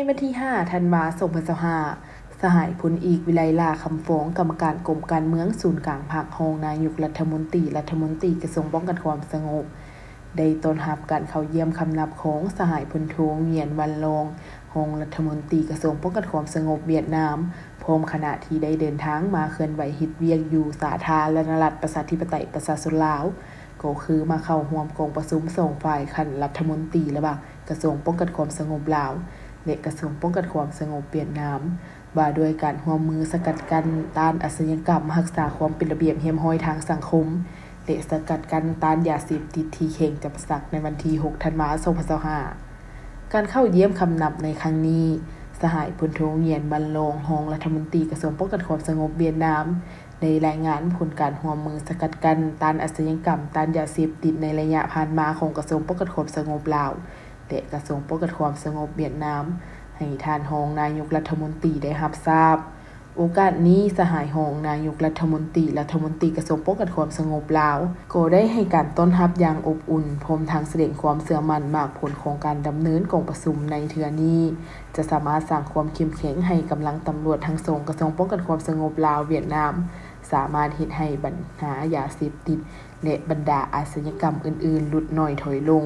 วันที่5ธันวาคม2025สหายพลอีกวิไลลาคำฟ้องกรรมการกรมการเมืองศูนย์กลางภาครองนายกรัฐมนตรีกระทรวงป้องกันความสงบได้ต้อนรับการเข้าเยี่ยมคำนับของสหายพลโทเวียนวันรองรองรัฐมนตรีกระทรวงป้องกันความสงบเวียดนามพร้อมขณะที่ได้เดินทางมาเคลื่อนไหวเฮ็ดเวียกอยู่สาธารณรัฐประชาธิปไตยประชาชนลาวก็คือมาเข้าร่วมกองประชุม2ฝ่ายคันรัฐมนตรีระหว่างกระทรวงป้องกันความสงบลาวและกระทรวงป้องกันความสงบเวียดนามว่าด้วยการร่วมมือสกัดกั้นต้านอาชญากรรมรักษาความเป็นระเบียบเรียบร้อยทางสังคมและสกัดกั้นต้านยาเสพติดที่เข่งจำกัดในวันที่6ธันวาคม2025การเข้าเยี่ยมคำนับในครั้งนี้สหายพลโทเวียนบรรลงรองรัฐมนตรีกระทรวงป้องกันความสงบเวียดนามได้รายงานผลการร่วมมือสกัดกั้นต้านอาชญากรรมต้านยาเสพติดในระยะผ่านมาของกระทรวงป้องกันความสงบลาวและกระทรวงป้องกันความสงบเวียดนามให้ท่านรองนายกรัฐมนตรีได้รับทราบโอกาสนี้สหายรองนายกรัฐมนตรีกระทรวงป้องกันความสงบลาวก็ได้ให้การต้อนรับอย่างอบอุ่นพร้อมทั้งแสดงความเชื่อมั่นมากผลของการดำเนินกองประชุมในเทื่อนี้จะสามารถสร้างความเข้มแข็งให้กำลังตำรวจทั้งสองกระทรวงป้องกันความสงบลาวเวียดนามสามารถเฮ็ดให้ปัญหายาเสพติดและบรรดาอาชญากรรมอื่นๆลดน้อยถอยลง